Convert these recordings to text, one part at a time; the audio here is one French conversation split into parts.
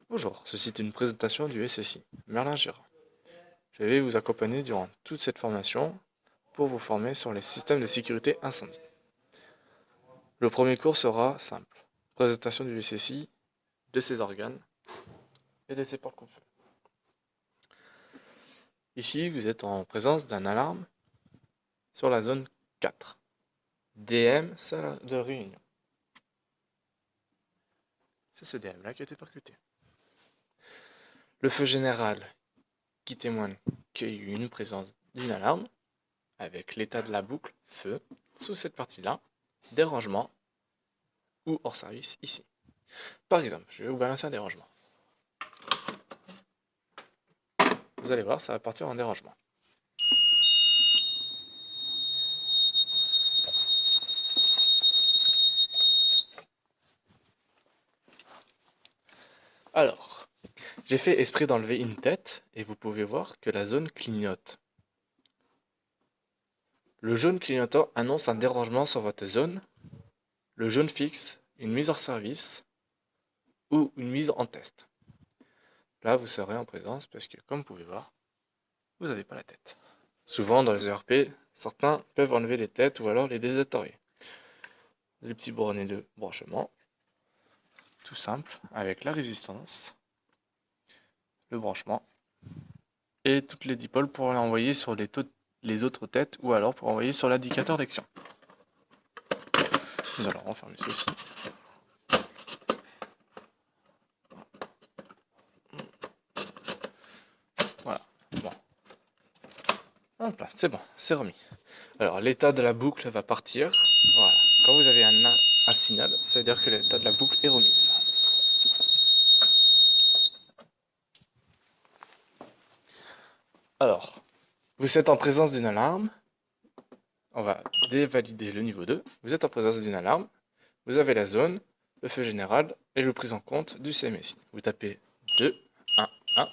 Bonjour, ceci est une présentation du SSI, Merlin Gérard. Je vais vous accompagner durant toute cette formation pour vous former sur les systèmes de sécurité incendie. Le premier cours sera simple, présentation du SSI, de ses organes et de ses portes qu'on fait. Ici, vous êtes en présence d'un alarme sur la zone 4, DM, salle de réunion. C'est ce DM là qui a été percuté. Le feu général qui témoigne qu'il y a eu une présence d'une alarme avec l'état de la boucle feu sous cette partie-là, dérangement ou hors service ici. Par exemple, je vais vous balancer un dérangement. Vous allez voir, ça va partir en dérangement. Alors, j'ai fait esprit d'enlever une tête et vous pouvez voir que la zone clignote. Le jaune clignotant annonce un dérangement sur votre zone. Le jaune fixe une mise hors service ou une mise en test. Là, vous serez en présence parce que, comme vous pouvez voir, vous n'avez pas la tête. Souvent, dans les ERP, certains peuvent enlever les têtes ou alors les désactiver. Les petits bourronnets de branchement, tout simple, avec la résistance, le branchement, et toutes les dipôles pour l'envoyer sur les autres têtes ou alors pour envoyer sur l'indicateur d'action. Nous allons refermer ceci. Voilà. Bon. Hop là, c'est bon, c'est remis. Alors l'état de la boucle va partir. Voilà. Quand vous avez un signal, ça veut dire que l'état de la boucle est remise. Alors, vous êtes en présence d'une alarme. On va dévalider le niveau 2. Vous êtes en présence d'une alarme. Vous avez la zone, le feu général et le prise en compte du CMSI. Vous tapez 2, 1, 1,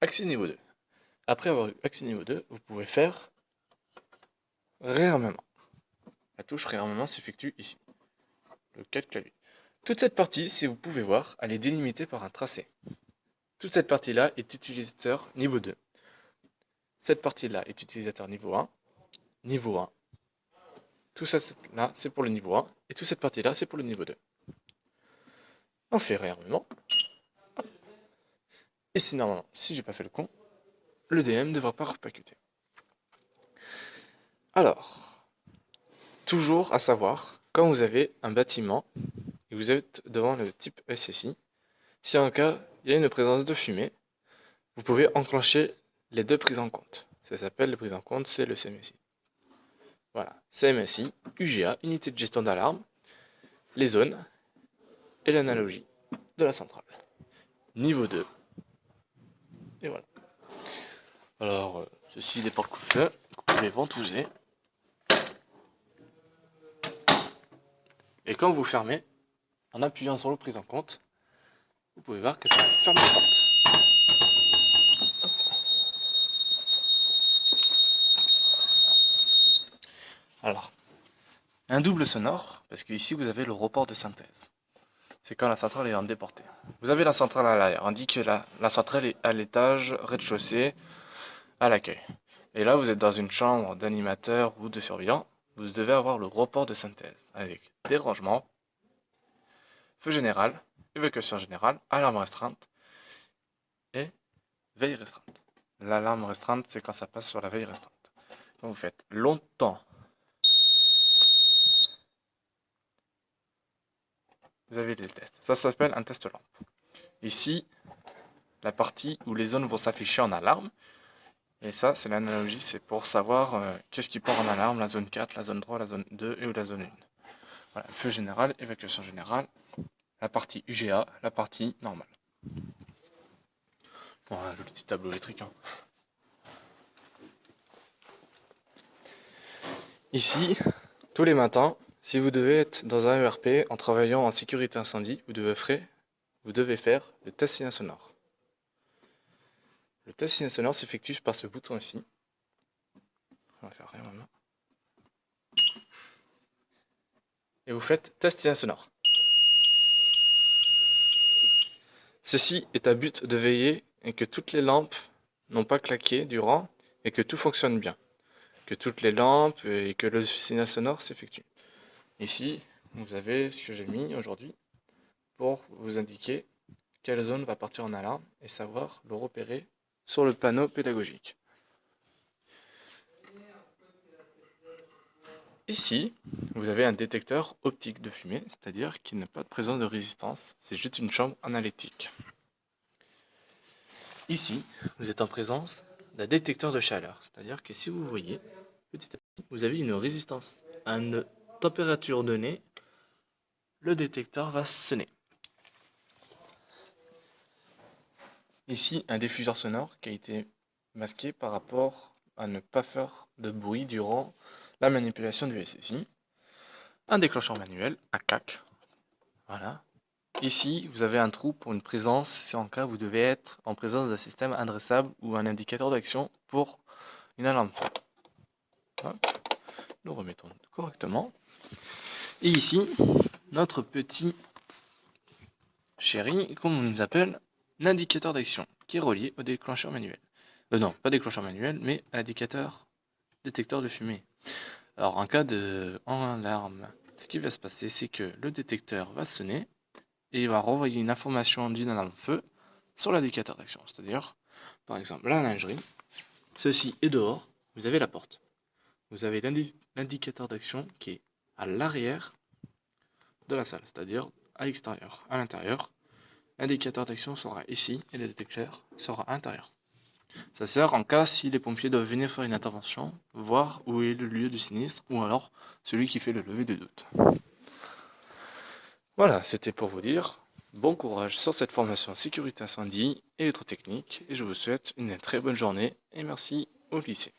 accès niveau 2. Après avoir eu accès niveau 2, vous pouvez faire réarmement. La touche réarmement s'effectue ici, le 4 clavier. Toute cette partie, si vous pouvez voir, elle est délimitée par un tracé. Toute cette partie-là est utilisateur niveau 2. Cette partie-là est utilisateur niveau 1. Niveau 1. Tout ça là, c'est pour le niveau 1. Et toute cette partie-là, c'est pour le niveau 2. On fait réarmement. Et si normalement, si j'ai pas fait le con, le DM ne devra pas repercuter. Alors, toujours à savoir, quand vous avez un bâtiment et vous êtes devant le type SSI, si en cas il y a une présence de fumée, vous pouvez enclencher les deux prises en compte. Ça s'appelle les prises en compte, c'est le CMSI. Voilà, CMSI, UGA, unité de gestion d'alarme, les zones et l'analogie de la centrale. Niveau 2. Et voilà. Alors, ceci des porte-coups-feu que vous pouvez ventouser. Et quand vous fermez, en appuyant sur le prise en compte, vous pouvez voir que ça ferme la porte. Alors, un double sonore, parce qu'ici vous avez le report de synthèse. C'est quand la centrale est en déportée. Vous avez la centrale à l'arrière, on dit que la centrale est à l'étage rez-de-chaussée à l'accueil. Et là, vous êtes dans une chambre d'animateur ou de surveillant, vous devez avoir le report de synthèse avec dérangement, feu général, évacuation générale, alarme restreinte et veille restreinte. L'alarme restreinte, c'est quand ça passe sur la veille restreinte. Quand vous faites longtemps, vous avez des tests. Ça s'appelle un test lampe. Ici, la partie où les zones vont s'afficher en alarme. Et ça, c'est l'analogie, c'est pour savoir qu'est-ce qui part en alarme, la zone 4, la zone 3, la zone 2 et ou la zone 1. Voilà, feu général, évacuation générale, la partie UGA, la partie normale. Voilà, le petit tableau électrique. Hein. Ici, tous les matins, si vous devez être dans un ERP en travaillant en sécurité incendie, vous devez faire le test signal sonore. Le test signal sonore s'effectue par ce bouton ici. On va faire rien maintenant. Et vous faites test signal sonore. Ceci est à but de veiller et que toutes les lampes n'ont pas claqué durant et que tout fonctionne bien. Que toutes les lampes et que le signal sonore s'effectue. Ici, vous avez ce que j'ai mis aujourd'hui pour vous indiquer quelle zone va partir en alarme et savoir le repérer sur le panneau pédagogique. Ici, vous avez un détecteur optique de fumée, c'est-à-dire qu'il n'a pas de présence de résistance, c'est juste une chambre analytique. Ici, vous êtes en présence d'un détecteur de chaleur, c'est-à-dire que si vous voyez, petit à petit, vous avez une résistance à une température donnée, le détecteur va sonner. Ici, un diffuseur sonore qui a été masqué par rapport à ne pas faire de bruit durant la manipulation du SSI. Un déclencheur manuel, un CAC. Voilà. Ici, vous avez un trou pour une présence, si en cas vous devez être en présence d'un système adressable ou un indicateur d'action pour une alarme feu. Hop. Nous remettons correctement. Et ici, notre petit chéri, comme on nous appelle, l'indicateur d'action, qui est relié au déclencheur manuel. Non, pas déclencheur manuel, mais à l'indicateur détecteur de fumée. Alors, en cas d'alarme, ce qui va se passer, c'est que le détecteur va sonner et il va renvoyer une information d'une alarme feu sur l'indicateur d'action. C'est-à-dire, par exemple, la lingerie, ceci est dehors, vous avez la porte. Vous avez l'indicateur d'action qui est à l'arrière de la salle, c'est-à-dire à l'extérieur. À l'intérieur, l'indicateur d'action sera ici et le détecteur sera à l'intérieur. Ça sert en cas si les pompiers doivent venir faire une intervention, voir où est le lieu du sinistre ou alors celui qui fait le lever de doute. Voilà, c'était pour vous dire bon courage sur cette formation sécurité incendie, électrotechnique et je vous souhaite une très bonne journée et merci au lycée.